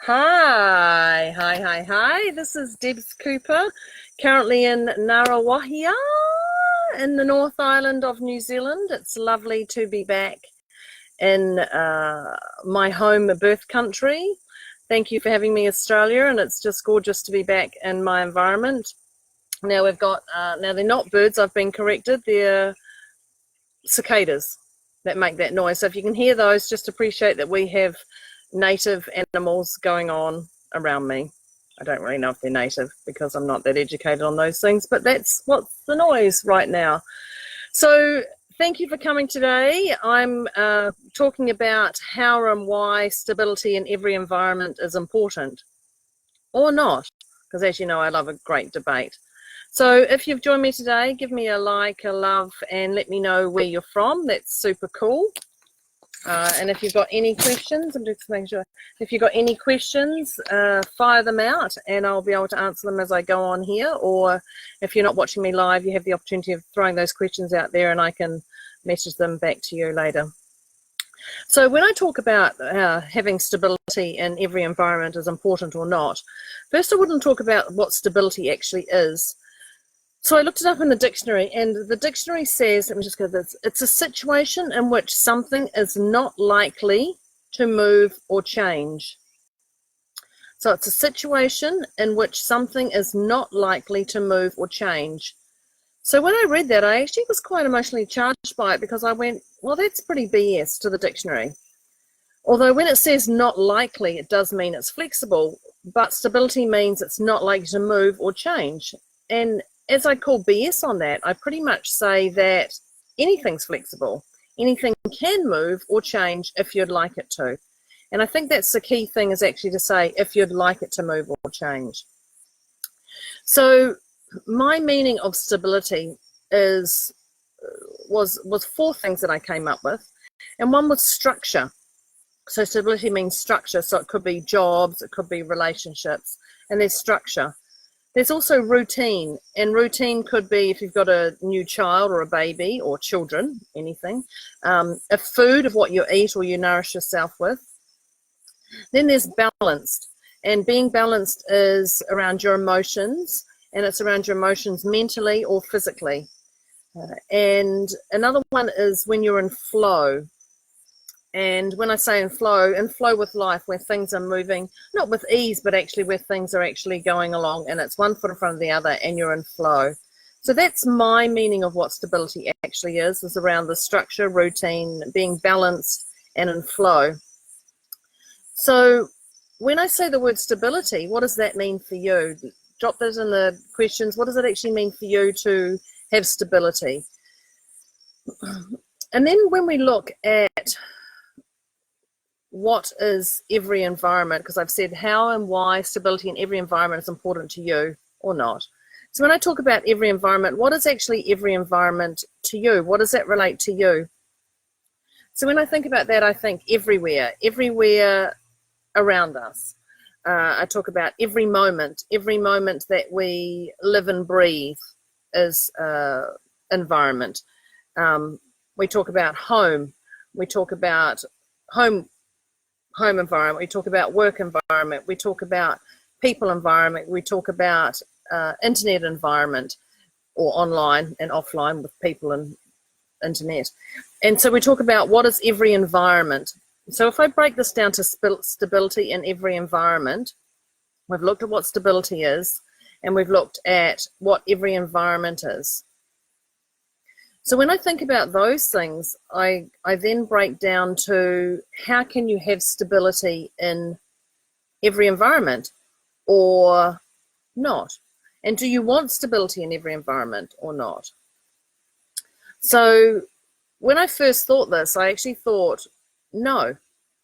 Hi. This is Debz Cooper, currently in Ngarawahia in the North Island of New Zealand. It's lovely to be back in my home birth country. Thank you for having me, Australia, and it's just gorgeous to be back in my environment. Now we've got, now they're not birds, I've been corrected, they're cicadas that make that noise. So if you can hear those, just appreciate that we have native animals going on around me. I don't really know if they're native because I'm not that educated on those things, but that's what's the noise right now. So thank you for coming today. I'm talking about how and why stability in every environment is important, or not, because as you know, I love a great debate. So if you've joined me today, give me a like, a love, and let me know where you're from. That's super cool. And if you've got any questions, I'm just making sure, if you've got any questions, fire them out and I'll be able to answer them as I go on here. Or if you're not watching me live, you have the opportunity of throwing those questions out there and I can message them back to you later. So when I talk about having stability in every environment is important or not, first I wouldn't talk about what stability actually is. So I looked it up in the dictionary, and the dictionary says, let me just go to this, it's a situation in which something is not likely to move or change. So it's a situation in which something is not likely to move or change. So when I read that, I actually was quite emotionally charged by it because I went, well, that's pretty BS to the dictionary. Although when it says not likely, it does mean it's flexible, but stability means it's not likely to move or change. And as I call BS on that, I pretty much say that anything's flexible. Anything can move or change if you'd like it to. And I think that's the key thing, is actually to say if you'd like it to move or change. So my meaning of stability was four things that I came up with. And one was structure. So stability means structure. So it could be jobs, it could be relationships, and there's structure. There's also routine, and routine could be if you've got a new child or a baby or children, anything, a food of what you eat or you nourish yourself with. Then there's balanced, and being balanced is around your emotions, and it's around your emotions mentally or physically. And another one is when you're in flow. And when I say in flow with life, where things are moving, not with ease, but actually where things are actually going along and it's one foot in front of the other and you're in flow. So that's my meaning of what stability actually is around the structure, routine, being balanced and in flow. So when I say the word stability, what does that mean for you? Drop those in the questions. What does it actually mean for you to have stability? And then when we look at what is every environment, because I've said how and why stability in every environment is important to you or not. So when I talk about every environment, what is actually every environment to you? What does that relate to you? So when I think about that, I think everywhere around us. I talk about every moment that we live and breathe is environment. We talk about home. We talk about home environment, we talk about work environment, we talk about people environment, we talk about internet environment, or online and offline with people and internet. And so we talk about what is every environment. So if I break this down to stability in every environment, we've looked at what stability is and we've looked at what every environment is. So when I think about those things, I then break down to how can you have stability in every environment or not? And do you want stability in every environment or not? So when I first thought this, I actually thought, no,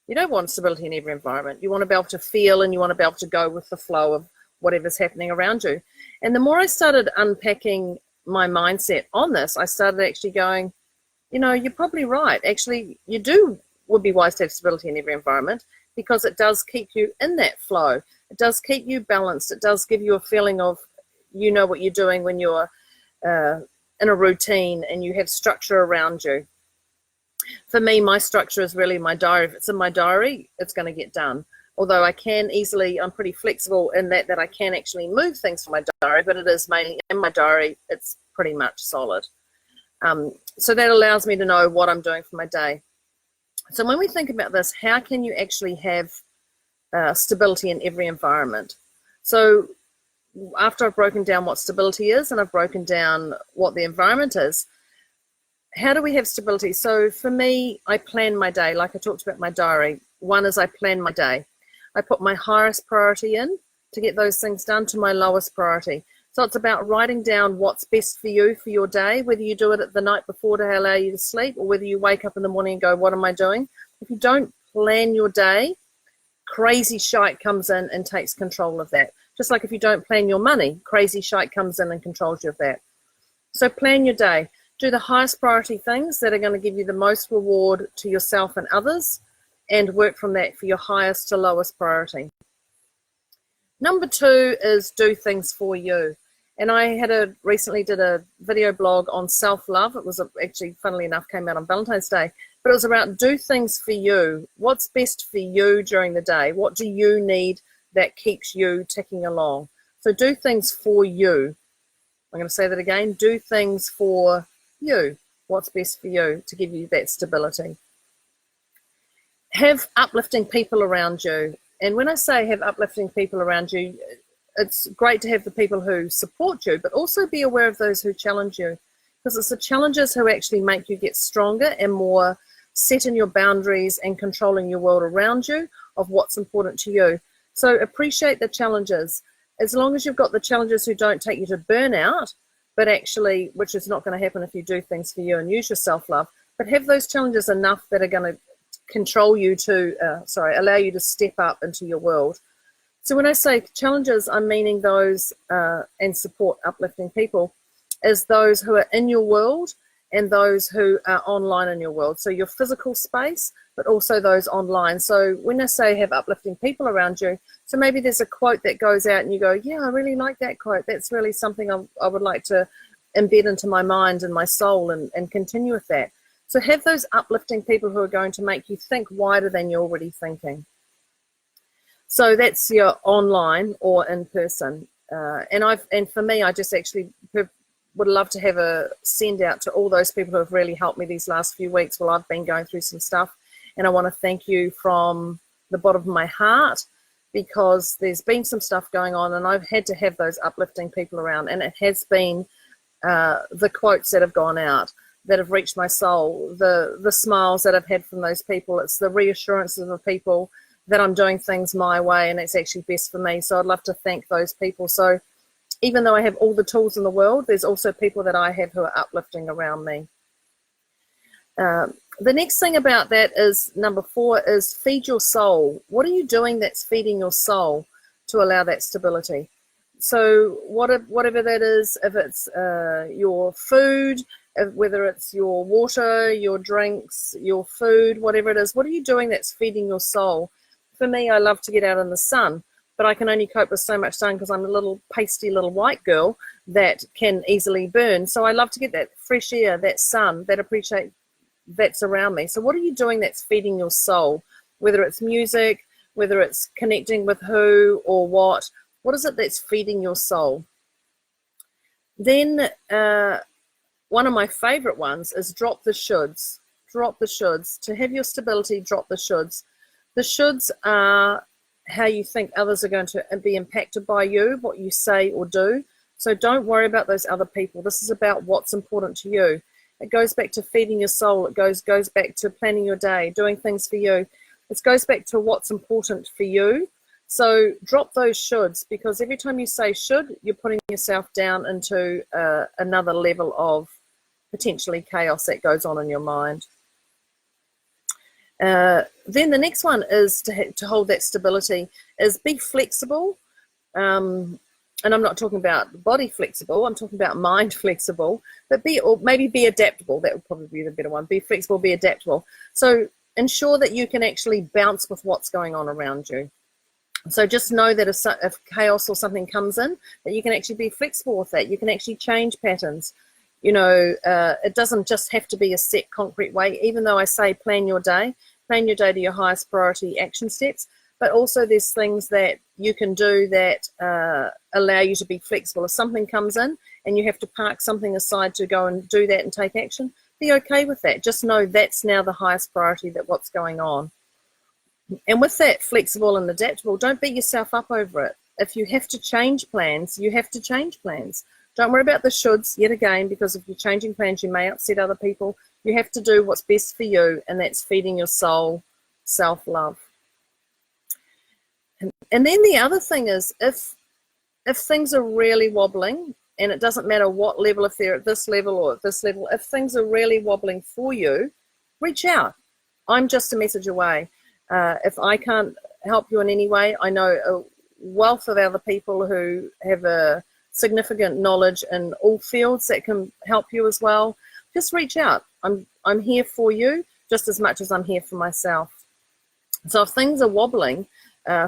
you don't want stability in every environment. You want to be able to feel and you want to be able to go with the flow of whatever's happening around you. And the more I started unpacking my mindset on this, I started actually going, you know, you're probably right. Actually, would be wise to have stability in every environment because it does keep you in that flow. It does keep you balanced. It does give you a feeling of, you know what you're doing when you're in a routine and you have structure around you. For me, my structure is really my diary. If it's in my diary, it's going to get done. although I can easily, I'm pretty flexible in that I can actually move things from my diary, but it is mainly in my diary, it's pretty much solid. So that allows me to know what I'm doing for my day. So when we think about this, how can you actually have stability in every environment? So after I've broken down what stability is and I've broken down what the environment is, how do we have stability? So for me, I plan my day, like I talked about my diary. One is I plan my day. I put my highest priority in to get those things done to my lowest priority. So it's about writing down what's best for you for your day, whether you do it at the night before to allow you to sleep, or whether you wake up in the morning and go, what am I doing? If you don't plan your day, crazy shite comes in and takes control of that. Just like if you don't plan your money, crazy shite comes in and controls you of that. So plan your day. Do the highest priority things that are going to give you the most reward to yourself and others, and work from that for your highest to lowest priority. Number 2 is do things for you. And I recently did a video blog on self-love. It was actually, funnily enough, came out on Valentine's Day. But it was about do things for you. What's best for you during the day? What do you need that keeps you ticking along? So do things for you. I'm going to say that again. Do things for you. What's best for you to give you that stability? Have uplifting people around you. And when I say have uplifting people around you, it's great to have the people who support you, but also be aware of those who challenge you, because it's the challenges who actually make you get stronger and more set in your boundaries and controlling your world around you of what's important to you. So appreciate the challenges. As long as you've got the challenges who don't take you to burnout, but actually, which is not going to happen if you do things for you and use your self-love, but have those challenges enough that are going to control you to, allow you to step up into your world. So when I say challenges, I'm meaning those and support uplifting people as those who are in your world and those who are online in your world. So your physical space, but also those online. So when I say have uplifting people around you, so maybe there's a quote that goes out and you go, yeah, I really like that quote. That's really something I would like to embed into my mind and my soul and continue with that. So have those uplifting people who are going to make you think wider than you're already thinking. So that's your online or in person. And for me, I just actually would love to have a send out to all those people who have really helped me these last few weeks while I've been going through some stuff. And I want to thank you from the bottom of my heart, because there's been some stuff going on and I've had to have those uplifting people around. And it has been the quotes that have gone out that have reached my soul, the smiles that I've had from those people. It's the reassurances of the people that I'm doing things my way and it's actually best for me. So I'd love to thank those people. So even though I have all the tools in the world, there's also people that I have who are uplifting around me. The next thing about that is number 4 is feed your soul. What are you doing that's feeding your soul to allow that stability? So whatever that is, if it's your food, whether it's your water, your drinks, your food, whatever it is, what are you doing that's feeding your soul? For me, I love to get out in the sun, but I can only cope with so much sun because I'm a little pasty little white girl that can easily burn. So I love to get that fresh air, that sun, that appreciate that's around me. So what are you doing that's feeding your soul? Whether it's music, whether it's connecting with who or what is it that's feeding your soul? Then one of my favorite ones is drop the shoulds. Drop the shoulds. To have your stability, drop the shoulds. The shoulds are how you think others are going to be impacted by you, what you say or do. So don't worry about those other people. This is about what's important to you. It goes back to feeding your soul. It goes back to planning your day, doing things for you. It goes back to what's important for you. So drop those shoulds, because every time you say should, you're putting yourself down into another level of potentially chaos that goes on in your mind. Then the next one is to hold that stability is be flexible. And I'm not talking about body flexible, I'm talking about mind flexible, but maybe be adaptable. That would probably be the better one. Be flexible, be adaptable. So ensure that you can actually bounce with what's going on around you. So just know that if chaos or something comes in, that you can actually be flexible with that. You can actually change patterns. You know, it doesn't just have to be a set concrete way. Even though I say plan your day to your highest priority action steps, but also there's things that you can do that allow you to be flexible. If something comes in and you have to park something aside to go and do that and take action, be okay with that. Just know that's now the highest priority, that what's going on. And with that flexible and adaptable, don't beat yourself up over it. If you have to change plans, you have to change plans. Don't worry about the shoulds yet again, because if you're changing plans, you may upset other people. You have to do what's best for you, and that's feeding your soul self-love. And then the other thing is, if things are really wobbling, and it doesn't matter what level, if they're at this level or at this level, if things are really wobbling for you, reach out. I'm just a message away. If I can't help you in any way, I know a wealth of other people who have a significant knowledge in all fields that can help you as well. Just reach out. I'm here for you just as much as I'm here for myself. So if things are wobbling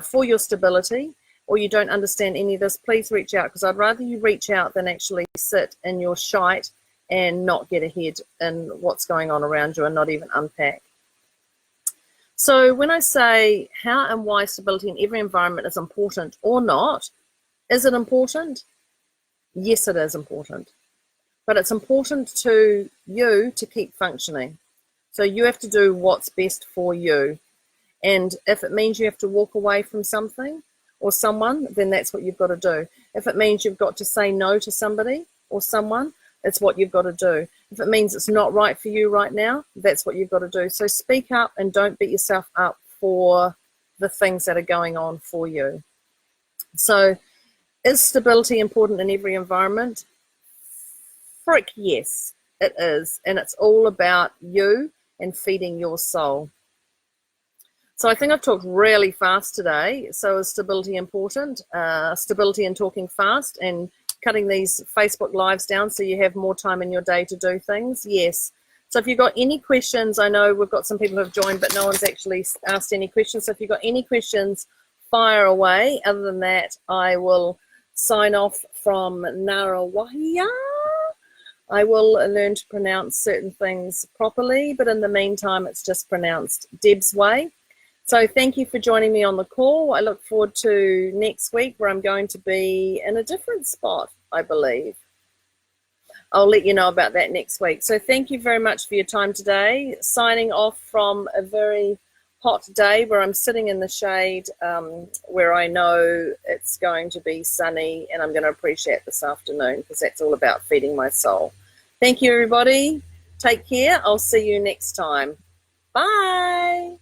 for your stability, or you don't understand any of this, please reach out, because I'd rather you reach out than actually sit in your shite and not get ahead in what's going on around you and not even unpack. So when I say how and why stability in every environment is important or not, is it important? Yes, it is important. But it's important to you to keep functioning. So you have to do what's best for you. And if it means you have to walk away from something or someone, then that's what you've got to do. If it means you've got to say no to somebody or someone, it's what you've got to do. If it means it's not right for you right now, that's what you've got to do. So speak up and don't beat yourself up for the things that are going on for you. So is stability important in every environment? Frick yes, it is. And it's all about you and feeding your soul. So I think I've talked really fast today. So is stability important? Stability in talking fast and cutting these Facebook Lives down so you have more time in your day to do things? Yes. So if you've got any questions, I know we've got some people who have joined, but no one's actually asked any questions. So if you've got any questions, fire away. Other than that, I will sign off from Ngarawahia. I will learn to pronounce certain things properly, but in the meantime, it's just pronounced Deb's way. So thank you for joining me on the call. I look forward to next week, where I'm going to be in a different spot, I believe. I'll let you know about that next week. So thank you very much for your time today. Signing off from a very hot day where I'm sitting in the shade, where I know it's going to be sunny, and I'm going to appreciate this afternoon, because that's all about feeding my soul. Thank you, everybody. Take care. I'll see you next time. Bye.